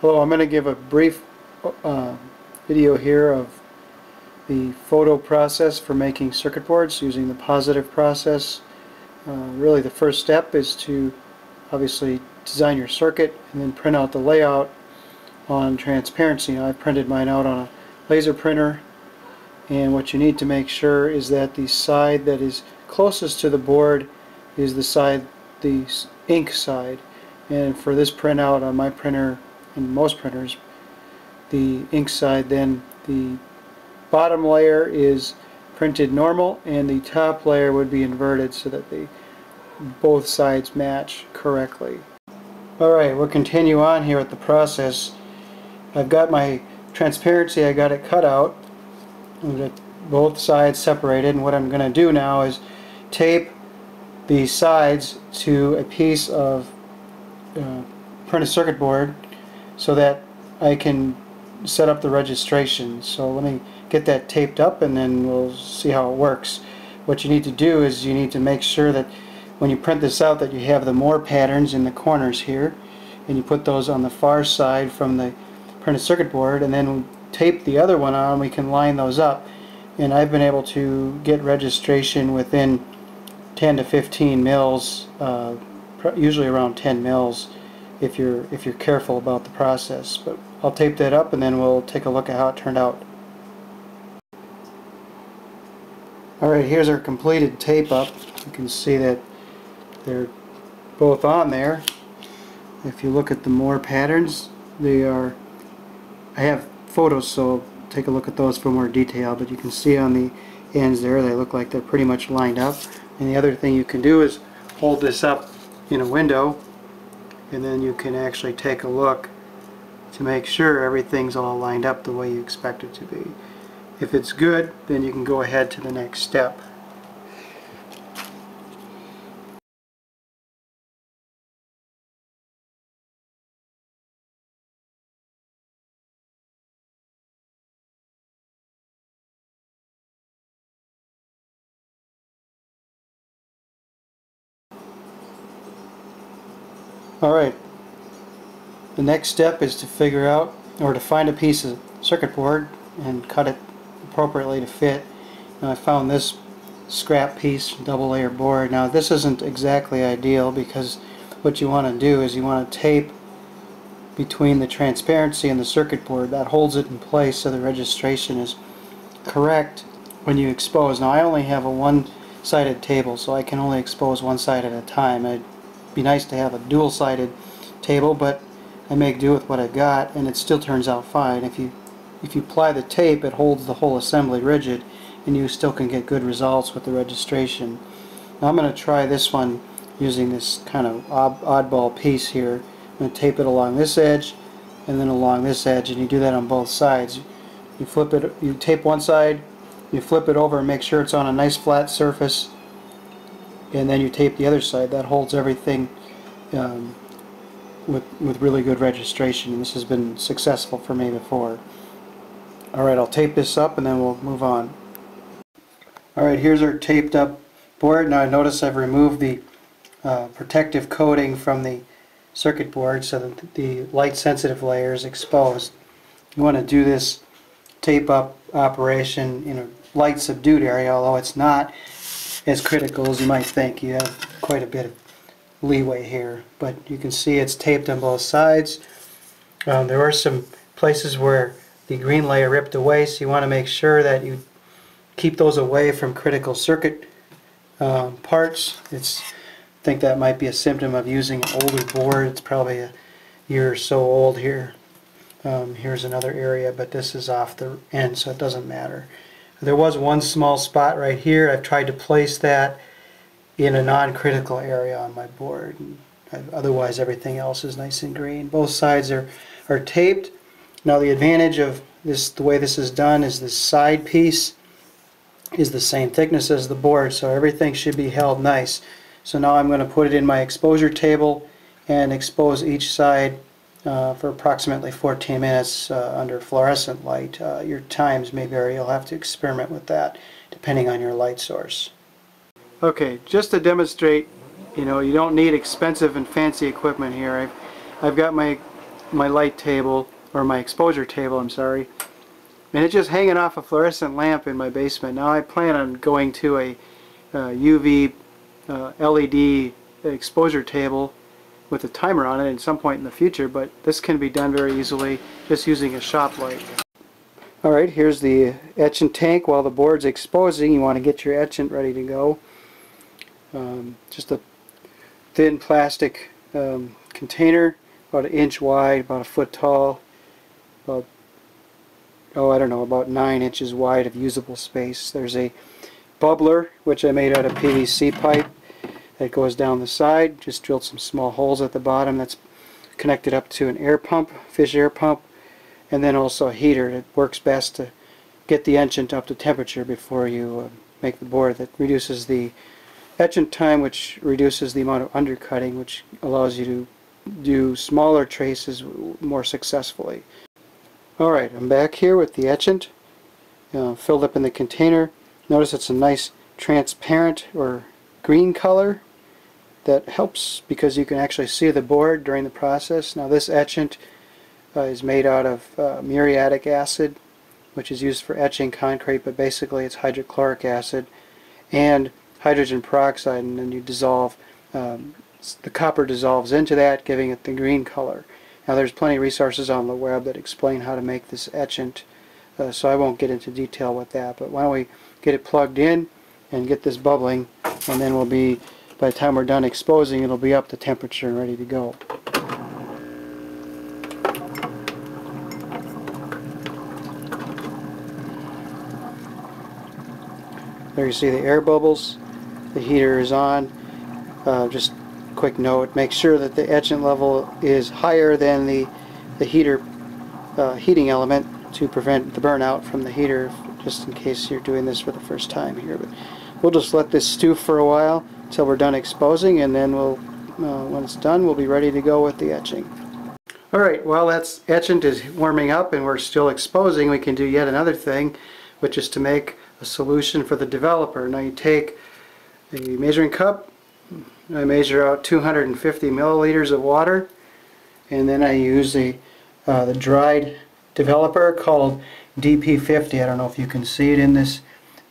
Hello, I'm going to give a brief uh, video here of the photo process for making circuit boards using the positive process. Really the first step is to obviously design your circuit and then print out the layout on transparency. Now, I've printed mine out on a laser printer, and what you need to make sure is that the side that is closest to the board is the ink side. And for this printout on my printer and most printers, the ink side, then the bottom layer is printed normal and the top layer would be inverted so that both sides match correctly. Alright, we'll continue on here with the process. I've got my transparency, I got it cut out. I've got both sides separated, and what I'm going to do now is tape the sides to a piece of printed circuit board so that I can set up the registration. So let me get that taped up and then we'll see how it works. What you need to do is you need to make sure that when you print this out that you have the more patterns in the corners here, and you put those on the far side from the printed circuit board, and then we tape the other one on, we can line those up. And I've been able to get registration within 10 to 15 mils, usually around 10 mils if you're careful about the process. But I'll tape that up and then we'll take a look at how it turned out. Alright, here's our completed tape up. You can see that they're both on there. If you look at the more patterns, I have photos, so take a look at those for more detail, but you can see on the ends there they look like they're pretty much lined up. And the other thing you can do is hold this up in a window and then you can actually take a look to make sure everything's all lined up the way you expect it to be. If it's good, then you can go ahead to the next step. Alright, the next step is to figure out, or to find a piece of circuit board and cut it appropriately to fit. Now I found this scrap piece, double layer board. Now this isn't exactly ideal because what you want to do is you want to tape between the transparency and the circuit board. That holds it in place so the registration is correct when you expose. Now I only have a one-sided table, so I can only expose one side at a time. It'd be nice to have a dual-sided table, but I make do with what I got, and it still turns out fine. If you apply the tape, it holds the whole assembly rigid, and you still can get good results with the registration. Now I'm going to try this one using this kind of oddball piece here. I'm going to tape it along this edge and then along this edge, and you do that on both sides. You flip it, you tape one side, you flip it over and make sure it's on a nice flat surface, and then you tape the other side. That holds everything with really good registration, and this has been successful for me before. Alright, I'll tape this up and then we'll move on. Alright, here's our taped up board. Now I notice I've removed the protective coating from the circuit board so that the light sensitive layer is exposed. You want to do this tape up operation in a light subdued area, although it's not as critical as you might think. You have quite a bit of leeway here, but you can see it's taped on both sides. There are some places where the green layer ripped away, so you want to make sure that you keep those away from critical circuit parts. I think that might be a symptom of using an older board. It's probably a year or so old here. Here's another area, but this is off the end, so it doesn't matter. There was one small spot right here. I've tried to place that in a non-critical area on my board. Otherwise everything else is nice and green. Both sides are taped. Now the advantage of this, the way this is done, is this side piece is the same thickness as the board, so everything should be held nice. So now I'm going to put it in my exposure table and expose each side for approximately 14 minutes under fluorescent light. Your times may vary. You'll have to experiment with that depending on your light source. Okay, just to demonstrate, you don't need expensive and fancy equipment here. I've got my my light table, or my exposure table, I'm sorry, and it's just hanging off a fluorescent lamp in my basement. Now I plan on going to a UV LED exposure table with a timer on it at some point in the future, but this can be done very easily just using a shop light. Alright, here's the etchant tank. While the board's exposing, you want to get your etchant ready to go. Just a thin plastic container, about 1 inch wide, about 1 foot tall, about, about 9 inches wide of usable space. There's a bubbler, which I made out of PVC pipe, that goes down the side. Just drilled some small holes at the bottom. That's connected up to an air pump, fish air pump, and then also a heater. It works best to get the etchant up to temperature before you make the board. That reduces the etchant time, which reduces the amount of undercutting, which allows you to do smaller traces more successfully. Alright, I'm back here with the etchant filled up in the container. Notice it's a nice transparent or green color. That helps because you can actually see the board during the process. Now this etchant is made out of muriatic acid, which is used for etching concrete, but basically it's hydrochloric acid and hydrogen peroxide, and then you dissolve, the copper dissolves into that, giving it the green color. Now there's plenty of resources on the web that explain how to make this etchant, so I won't get into detail with that, but why don't we get it plugged in and get this bubbling, and then we'll be, by the time we're done exposing, it'll be up to temperature and ready to go. There you see the air bubbles. The heater is on. Just a quick note, make sure that the etchant level is higher than the heater heating element to prevent the burnout from the heater, just in case you're doing this for the first time here. But we'll just let this stew for a while until we're done exposing, and then we'll, when it's done, we'll be ready to go with the etching. Alright, while that etchant is warming up and we're still exposing, we can do yet another thing, which is to make a solution for the developer. Now you take a measuring cup, I measure out 250 milliliters of water, and then I use the dried developer called DP50. I don't know if you can see it in this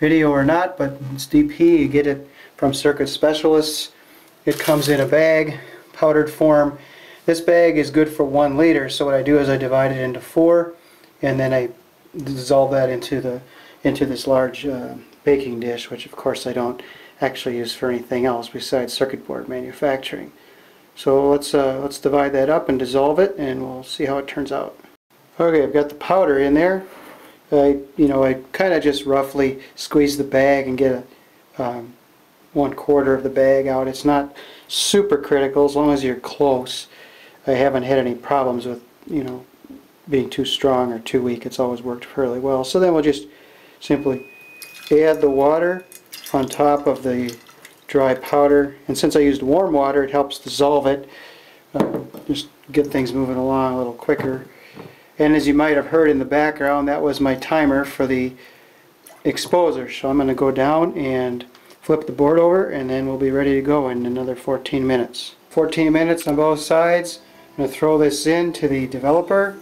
video or not, but it's DP. You get it from Circuit Specialists. It comes in a bag, powdered form. This bag is good for 1 liter, so what I do is I divide it into 4, and then I dissolve that into this large baking dish, which of course I don't actually use for anything else besides circuit board manufacturing. So let's divide that up and dissolve it, and we'll see how it turns out. Okay, I've got the powder in there. I kind of just roughly squeeze the bag and get a 1/4 of the bag out. It's not super critical as long as you're close. I haven't had any problems with being too strong or too weak. It's always worked fairly well. So then we'll just simply add the water on top of the dry powder, and since I used warm water, it helps dissolve it, just get things moving along a little quicker. And as you might have heard in the background, that was my timer for the exposer. So I'm going to go down and flip the board over, and then we'll be ready to go in another 14 minutes. 14 minutes on both sides. I'm going to throw this into the developer.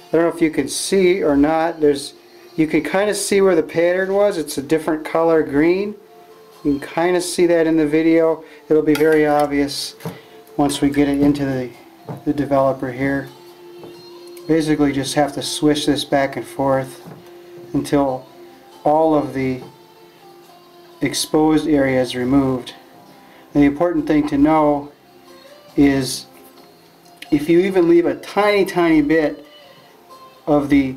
I don't know if you can see or not. You can kind of see where the pattern was. It's a different color green. You can kind of see that in the video. It'll be very obvious once we get it into the developer here. Basically just have to swish this back and forth until all of the exposed area is removed. And the important thing to know is if you even leave a tiny bit of the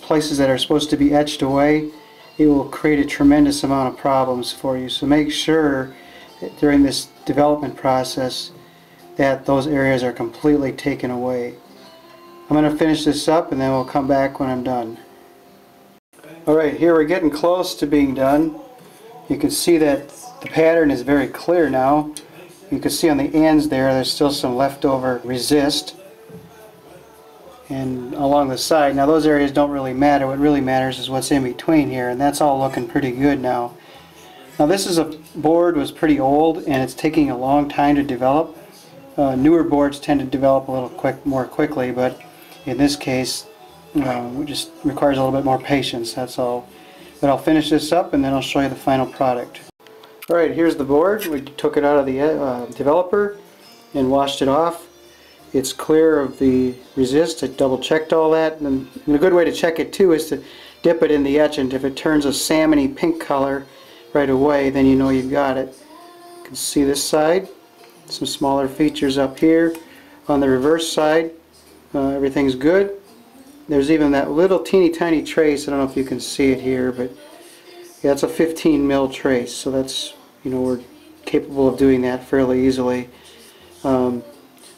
places that are supposed to be etched away, it will create a tremendous amount of problems for you. So make sure that during this development process that those areas are completely taken away. I'm going to finish this up, and then we'll come back when I'm done. Alright, here we're getting close to being done. You can see that the pattern is very clear now. You can see on the ends there's still some leftover resist. And along the side, now those areas don't really matter. What really matters is what's in between here, and that's all looking pretty good now. Now this board was pretty old, and it's taking a long time to develop. Newer boards tend to develop a little more quickly, but in this case it just requires a little bit more patience, that's all. But I'll finish this up and then I'll show you the final product. Alright, here's the board. We took it out of the developer and washed it off. It's clear of the resist. I double checked all that, and a good way to check it too is to dip it in the etchant. If it turns a salmony pink color right away, then you know you've got it. You can see this side, some smaller features up here. On the reverse side, everything's good. There's even that little teeny tiny trace. I don't know if you can see it here, but yeah, it's a 15 mil trace, so that's, you know, we're capable of doing that fairly easily.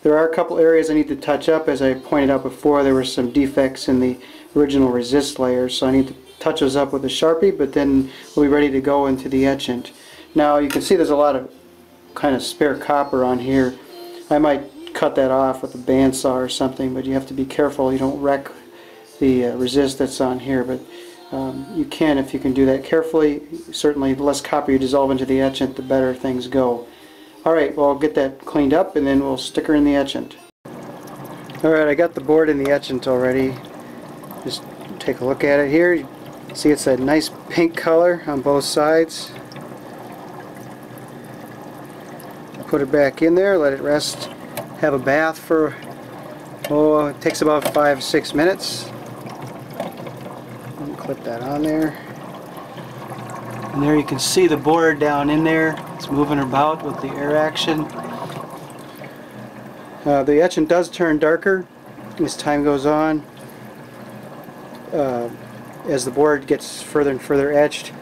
There are a couple areas I need to touch up. As I pointed out before, there were some defects in the original resist layer, so I need to touch those up with a Sharpie, but then we'll be ready to go into the etchant. Now you can see there's a lot of kind of spare copper on here. I might cut that off with a bandsaw or something, but you have to be careful you don't wreck the resist that's on here, but you can if you can do that carefully. Certainly the less copper you dissolve into the etchant, the better things go. Alright, well, I'll get that cleaned up and then we'll stick her in the etchant. Alright, I got the board in the etchant already. Just take a look at it here. You see it's a nice pink color on both sides. Put it back in there, let it rest, have a bath for, oh, it takes about 5-6 minutes. Clip that on there. And there you can see the board down in there. It's moving about with the air action. The etchant does turn darker as time goes on. As the board gets further and further etched,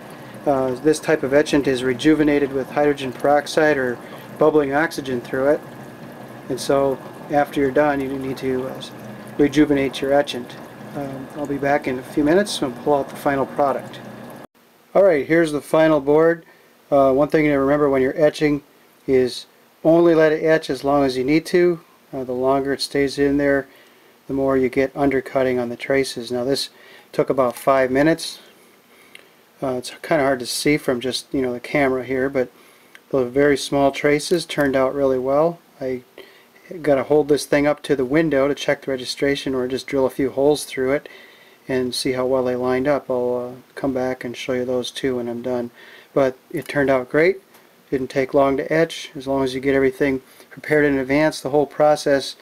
this type of etchant is rejuvenated with hydrogen peroxide or bubbling oxygen through it. And so after you're done, you need to rejuvenate your etchant. I'll be back in a few minutes and pull out the final product. Alright, here's the final board. One thing to remember when you're etching is only let it etch as long as you need to. The longer it stays in there, the more you get undercutting on the traces. Now this took about 5 minutes. It's kind of hard to see from just, you know, the camera here, but those very small traces turned out really well. I got to hold this thing up to the window to check the registration, or just drill a few holes through it and see how well they lined up. I'll come back and show you those too when I'm done. But it turned out great. Didn't take long to etch. As long as you get everything prepared in advance, the whole process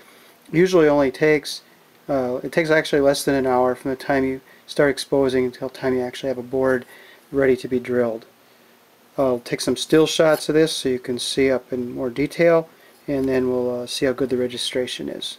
usually only takes it takes actually less than an hour from the time you start exposing until the time you actually have a board ready to be drilled. I'll take some still shots of this so you can see up in more detail, and then we'll see how good the registration is.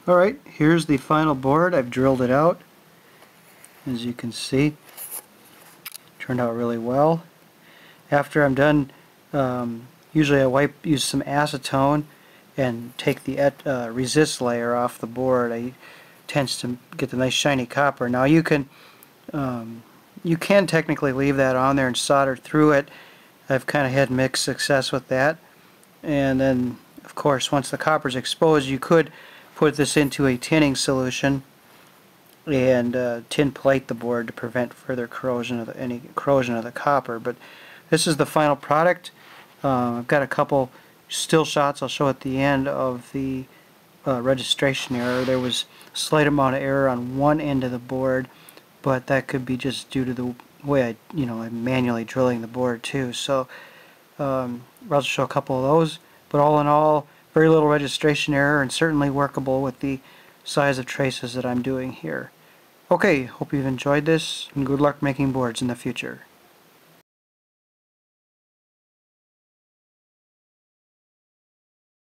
Alright, here's the final board. I've drilled it out. As you can see, turned out really well. After I'm done, usually I use some acetone and take the resist layer off the board. It tends to get the nice shiny copper. Now you can technically leave that on there and solder through it. I've kind of had mixed success with that. And then, of course, once the copper's exposed, you could put this into a tinning solution and tin plate the board to prevent further corrosion of any corrosion of the copper. But this is the final product. I've got a couple still shots I'll show at the end of the registration error. There was a slight amount of error on one end of the board, but that could be just due to the way I'm manually drilling the board too. So I'll just show a couple of those. But all in all, very little registration error, and certainly workable with the size of traces that I'm doing here. Okay, hope you've enjoyed this, and good luck making boards in the future.